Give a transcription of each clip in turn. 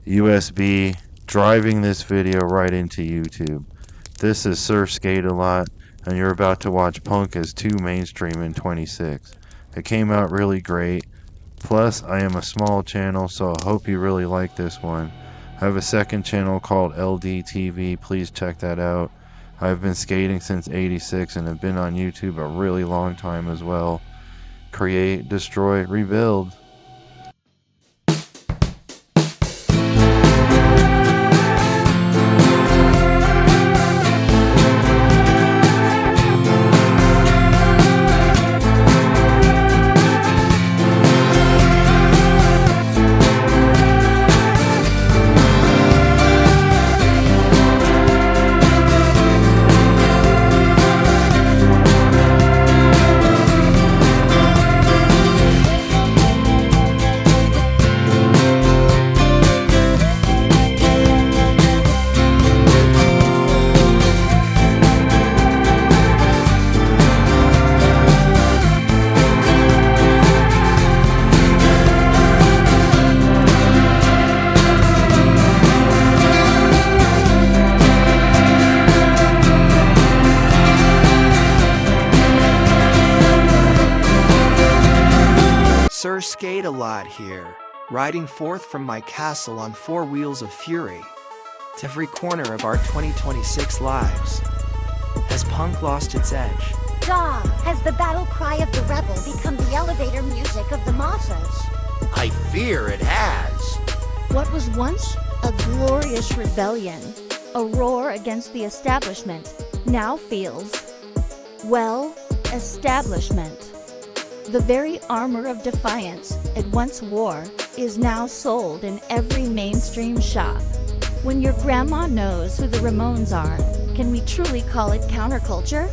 USB, driving this video right into YouTube. This is Sir Skate a Lot, and you're about to watch Punk as too mainstream in 26. It came out really great. Plus, I am a small channel, so I hope you really like this one. I have a second channel called LDTV, please check that out. I've been skating since '86 and have been on YouTube a really long time as well. Create, destroy, rebuild. Sir Skate a Lot here, riding forth from my castle on 4 wheels of fury to every corner of our 2026 lives. Has punk lost its edge? Has the battle cry of the rebel become the elevator music of the masses? I fear it has. What was once a glorious rebellion, a roar against the establishment, now feels, well, establishment. The very armor of defiance it once wore is now sold in every mainstream shop. When your grandma knows who the Ramones are, can we truly call it counterculture?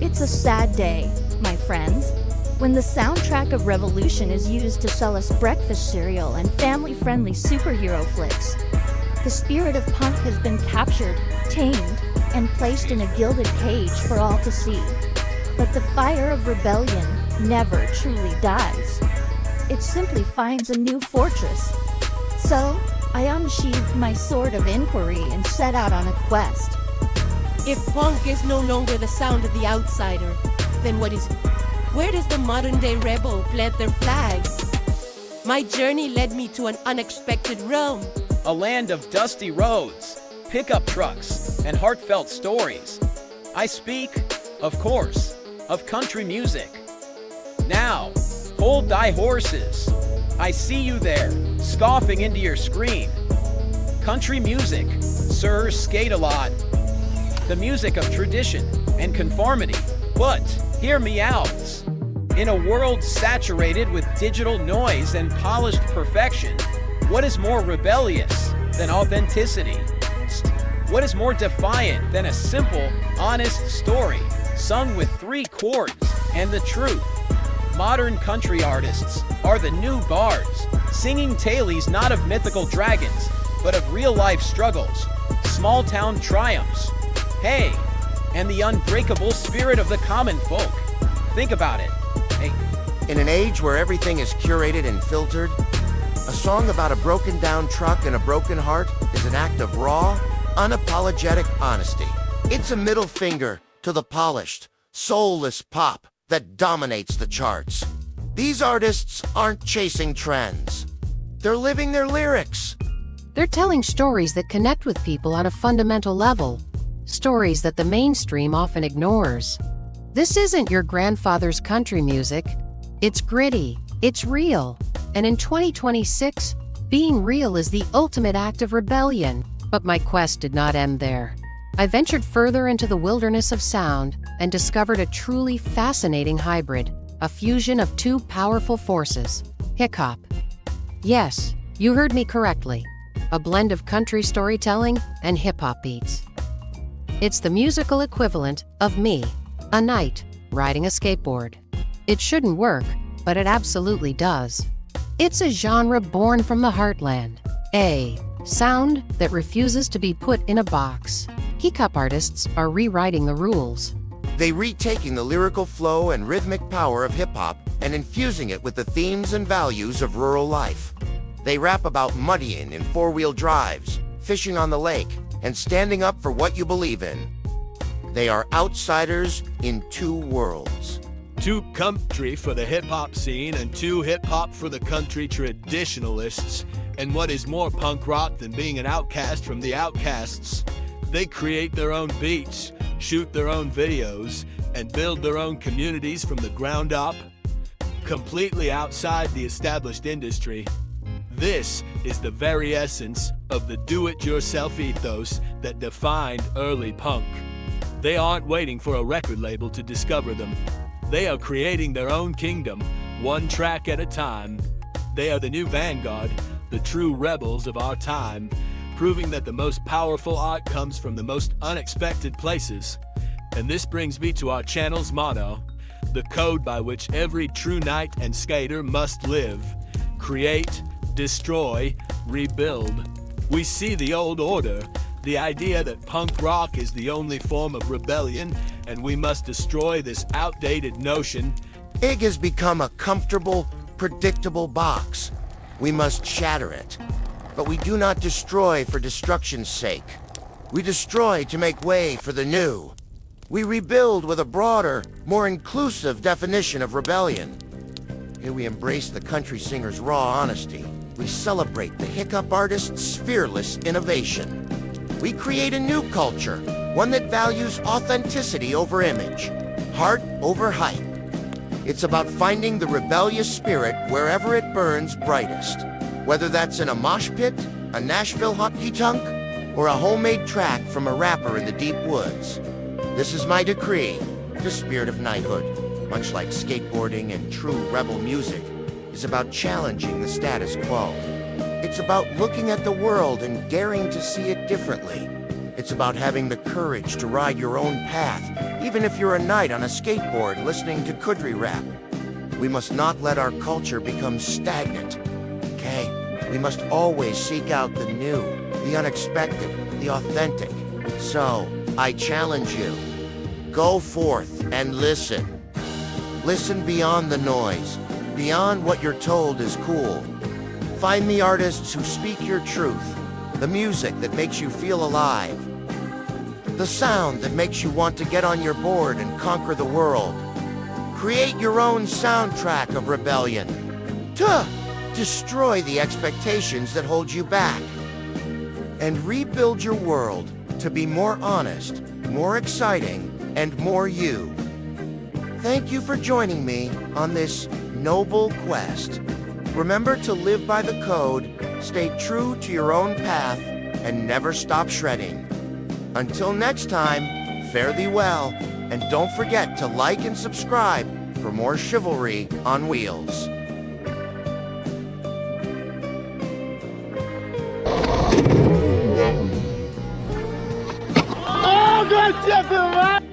It's a sad day, my friends, when the soundtrack of revolution is used to sell us breakfast cereal and family-friendly superhero flicks. The spirit of punk has been captured, tamed, and placed in a gilded cage for all to see. But the fire of rebellion never truly dies. It simply finds a new fortress. So, I unsheathed my sword of inquiry and set out on a quest. If punk is no longer the sound of the outsider, then what is it? Where does the modern-day rebel plant their flag? My journey led me to an unexpected realm. A land of dusty roads, pickup trucks, and heartfelt stories. I speak, of course, of country music. Now, hold thy horses. I see you there, scoffing into your screen. Country music, Sir Skate a Lot. The music of tradition and conformity. But, hear me out. In a world saturated with digital noise and polished perfection, what is more rebellious than authenticity? What is more defiant than a simple, honest story, sung with 3 chords and the truth? Modern country artists are the new bards, singing tales not of mythical dragons, but of real-life struggles, small-town triumphs. Hey, and the unbreakable spirit of the common folk. Think about it. Hey. In an age where everything is curated and filtered, a song about a broken-down truck and a broken heart is an act of raw, unapologetic honesty. It's a middle finger to the polished, soulless pop that dominates the charts. These artists aren't chasing trends. They're living their lyrics. They're telling stories that connect with people on a fundamental level. Stories that the mainstream often ignores. This isn't your grandfather's country music. It's gritty, it's real. And in 2026, being real is the ultimate act of rebellion. But my quest did not end there. I ventured further into the wilderness of sound and discovered a truly fascinating hybrid, a fusion of 2 powerful forces. Hiccup. Yes, you heard me correctly. A blend of country storytelling and hip-hop beats. It's the musical equivalent of me, a knight, riding a skateboard. It shouldn't work, but it absolutely does. It's a genre born from the heartland. A sound that refuses to be put in a box. Hiccup artists are rewriting the rules. They retaking the lyrical flow and rhythmic power of hip-hop and infusing it with the themes and values of rural life. They rap about muddying in four-wheel drives, fishing on the lake, and standing up for what you believe in. They are outsiders in two worlds. Two country for the hip-hop scene and two hip-hop for the country traditionalists. And what is more punk rock than being an outcast from the Outcasts? They create their own beats, shoot their own videos, and build their own communities from the ground up, completely outside the established industry. This is the very essence of the do-it-yourself ethos that defined early punk. They aren't waiting for a record label to discover them. They are creating their own kingdom, one track at a time. They are the new Vanguard, the true rebels of our time, proving that the most powerful art comes from the most unexpected places. And this brings me to our channel's motto, the code by which every true knight and skater must live: create, destroy, rebuild. We see the old order, the idea that punk rock is the only form of rebellion, and we must destroy this outdated notion. IG has become a comfortable, predictable box. We must shatter it. But we do not destroy for destruction's sake. We destroy to make way for the new. We rebuild with a broader, more inclusive definition of rebellion. Here we embrace the country singer's raw honesty. We celebrate the Hiccup artist's fearless innovation. We create a new culture, one that values authenticity over image, heart over hype. It's about finding the rebellious spirit wherever it burns brightest, whether that's in a mosh pit, a Nashville honky-tonk, or a homemade track from a rapper in the deep woods. This is my decree, the spirit of knighthood, much like skateboarding and true rebel music, is about challenging the status quo. It's about looking at the world and daring to see it differently. It's about having the courage to ride your own path, even if you're a knight on a skateboard listening to Kudri rap. We must not let our culture become stagnant, okay? We must always seek out the new, the unexpected, the authentic. So, I challenge you. Go forth and listen. Listen beyond the noise, beyond what you're told is cool. Find the artists who speak your truth, the music that makes you feel alive, the sound that makes you want to get on your board and conquer the world. Create your own soundtrack of rebellion. Destroy the expectations that hold you back. And rebuild your world to be more honest, more exciting, and more you. Thank you for joining me on this noble quest. Remember to live by the code, stay true to your own path, and never stop shredding. Until next time, fare thee well, and don't forget to like and subscribe for more chivalry on wheels. Oh, good shit, man!